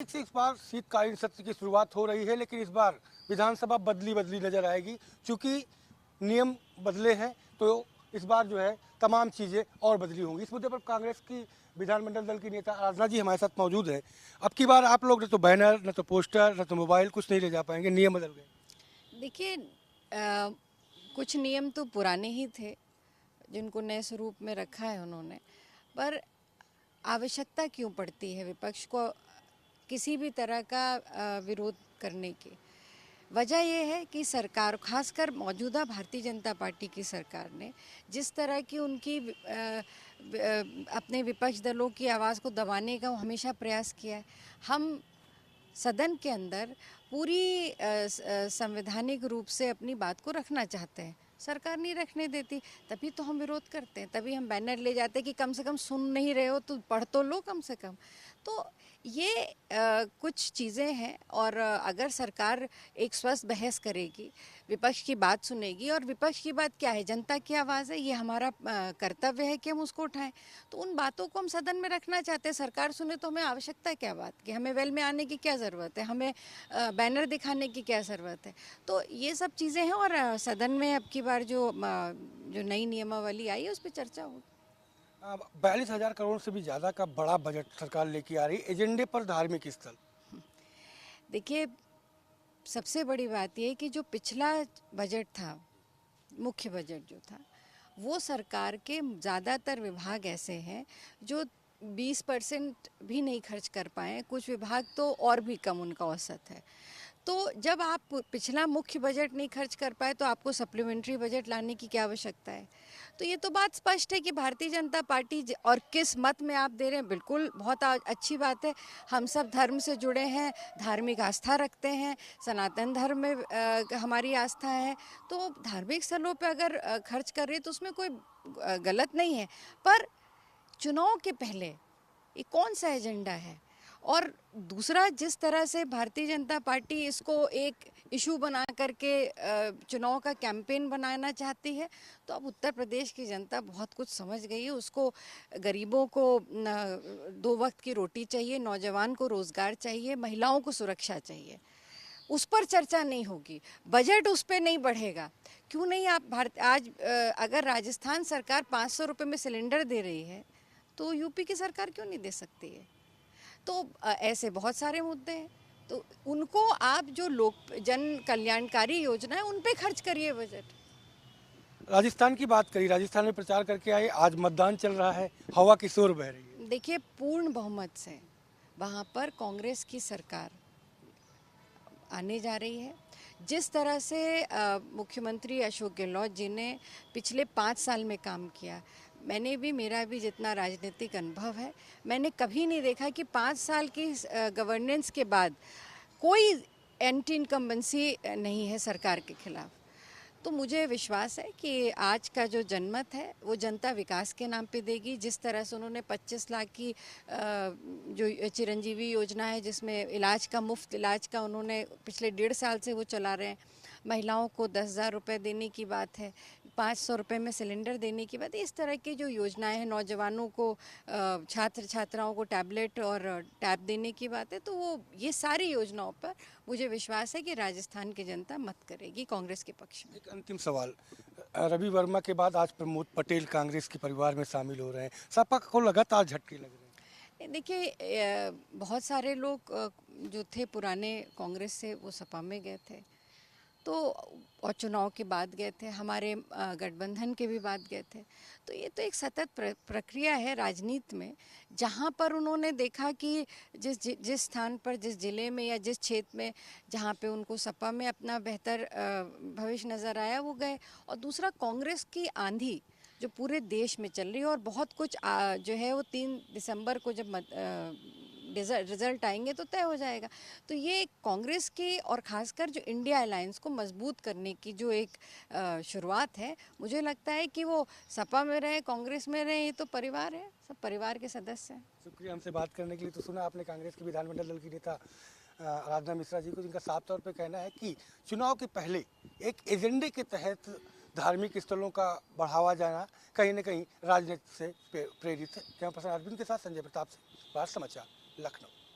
से इस बार शीतकालीन सत्र की शुरुआत हो रही है, लेकिन इस बार विधानसभा बदली बदली नजर आएगी। चूंकि नियम बदले हैं तो इस बार जो है तमाम चीज़ें और बदली होंगी। इस मुद्दे पर कांग्रेस की विधानमंडल दल की नेता आराधना जी हमारे साथ मौजूद है। अब की बार आप लोग न तो बैनर, न तो पोस्टर, न तो मोबाइल कुछ नहीं ले जा पाएंगे, नियम बदल गए। देखिए, कुछ नियम तो पुराने ही थे जिनको नए स्वरूप में रखा है उन्होंने, पर आवश्यकता क्यों पड़ती है विपक्ष को किसी भी तरह का विरोध करने की? वजह यह है कि सरकार, खासकर मौजूदा भारतीय जनता पार्टी की सरकार ने जिस तरह की उनकी अपने विपक्ष दलों की आवाज़ को दबाने का हमेशा प्रयास किया है। हम सदन के अंदर पूरी संवैधानिक रूप से अपनी बात को रखना चाहते हैं, सरकार नहीं रखने देती, तभी तो हम विरोध करते हैं, तभी हम बैनर ले जाते हैं कि कम से कम सुन नहीं रहे हो तो पढ़ तो लो कम से कम। तो ये कुछ चीज़ें हैं, और अगर सरकार एक स्वस्थ बहस करेगी, विपक्ष की बात सुनेगी, और विपक्ष की बात क्या है, जनता की आवाज़ है, ये हमारा कर्तव्य है कि हम उसको उठाएं। तो उन बातों को हम सदन में रखना चाहते हैं। सरकार सुने तो हमें आवश्यकता क्या बात की, हमें वेल में आने की क्या ज़रूरत है, हमें बैनर दिखाने की क्या ज़रूरत है। तो ये सब चीज़ें हैं, और सदन में अब की बार जो नई नियमावली आई है उस पर चर्चा होगी। 42,000 करोड़ से भी ज़्यादा का बड़ा बजट सरकार लेके आ रही, एजेंडे पर धार्मिक स्थल। देखिए, सबसे बड़ी बात यह कि जो पिछला बजट था, मुख्य बजट जो था, वो सरकार के ज़्यादातर विभाग ऐसे हैं जो 20% भी नहीं खर्च कर पाए, कुछ विभाग तो और भी कम उनका औसत है। तो जब आप पिछला मुख्य बजट नहीं खर्च कर पाए तो आपको सप्लीमेंट्री बजट लाने की क्या आवश्यकता है? तो ये तो बात स्पष्ट है कि भारतीय जनता पार्टी और किस मत में आप दे रहे हैं, बिल्कुल बहुत अच्छी बात है। हम सब धर्म से जुड़े हैं, धार्मिक आस्था रखते हैं, सनातन धर्म में हमारी आस्था है, तो धार्मिक स्थलों पे अगर खर्च कर रहे हैं तो उसमें कोई गलत नहीं है। पर चुनाव के पहले ये कौन सा एजेंडा है? और दूसरा, जिस तरह से भारतीय जनता पार्टी इसको एक इशू बना करके चुनाव का कैंपेन बनाना चाहती है, तो अब उत्तर प्रदेश की जनता बहुत कुछ समझ गई है। उसको गरीबों को 2 वक्त की रोटी चाहिए, नौजवान को रोज़गार चाहिए, महिलाओं को सुरक्षा चाहिए। उस पर चर्चा नहीं होगी, बजट उस पर नहीं बढ़ेगा। क्यों नहीं? आप आज अगर राजस्थान सरकार 500 रुपये में सिलेंडर दे रही है तो यूपी की सरकार क्यों नहीं दे सकती है? तो ऐसे बहुत सारे मुद्दे हैं, तो उनको आप जो लोक जन कल्याणकारी योजना है उन पे खर्च करिए बजट। राजस्थान की बात करी, राजस्थान में प्रचार करके आए, आज मतदान चल रहा है, हवा की शोर बह रही है। देखिए, पूर्ण बहुमत से वहाँ पर कांग्रेस की सरकार आने जा रही है। जिस तरह से मुख्यमंत्री अशोक गहलोत जी ने पिछले 5 साल में काम किया, मेरा भी जितना राजनीतिक अनुभव है, मैंने कभी नहीं देखा कि 5 साल की गवर्नेंस के बाद कोई एंटी इनकम्बेंसी नहीं है सरकार के खिलाफ। तो मुझे विश्वास है कि आज का जो जनमत है वो जनता विकास के नाम पे देगी। जिस तरह से उन्होंने 25 लाख की जो चिरंजीवी योजना है, जिसमें इलाज का, मुफ्त इलाज का उन्होंने पिछले 1.5 साल से वो चला रहे हैं, महिलाओं को 10,000 रुपये देने की बात है, 500 रुपये में सिलेंडर देने की बात है, इस तरह की जो योजनाएं हैं, नौजवानों को, छात्र छात्राओं को टैबलेट और टैब देने की बात है, तो वो ये सारी योजनाओं पर मुझे विश्वास है कि राजस्थान की जनता मत करेगी कांग्रेस के पक्ष में। एक अंतिम सवाल, रवि वर्मा के बाद आज प्रमोद पटेल कांग्रेस के परिवार में शामिल हो रहे हैं, सपा को लगातार झटके लग रहे हैं। देखिए, बहुत सारे लोग जो थे पुराने कांग्रेस से, वो सपा में गए थे, तो और चुनाव के बाद गए थे, हमारे गठबंधन के भी बाद गए थे। तो ये तो एक सतत प्रक्रिया है राजनीति में, जहाँ पर उन्होंने देखा कि जिस स्थान पर, जिस ज़िले में या जिस क्षेत्र में जहाँ पे उनको सपा में अपना बेहतर भविष्य नज़र आया, वो गए। और दूसरा, कांग्रेस की आंधी जो पूरे देश में चल रही है, और बहुत कुछ जो है वो 3 दिसंबर को जब रिजल्ट आएंगे तो तय हो जाएगा। तो ये कांग्रेस की, और ख़ासकर जो इंडिया अलायंस को मजबूत करने की जो एक शुरुआत है, मुझे लगता है कि वो सपा में रहे, कांग्रेस में रहे, ये तो परिवार है, सब परिवार के सदस्य हैं। शुक्रिया हमसे बात करने के लिए। तो सुना आपने कांग्रेस के विधानमंडल दल की नेता आराधना मिश्रा जी को, जिनका साफ तौर पे कहना है कि चुनाव के पहले एक एजेंडे के तहत धार्मिक स्थलों का बढ़ावा जाना कहीं न कहीं राजनीति से प्रेरित है। कैमरा पर्सन अरविंद के साथ संजय प्रताप से, भारत समाचार, लखनऊ।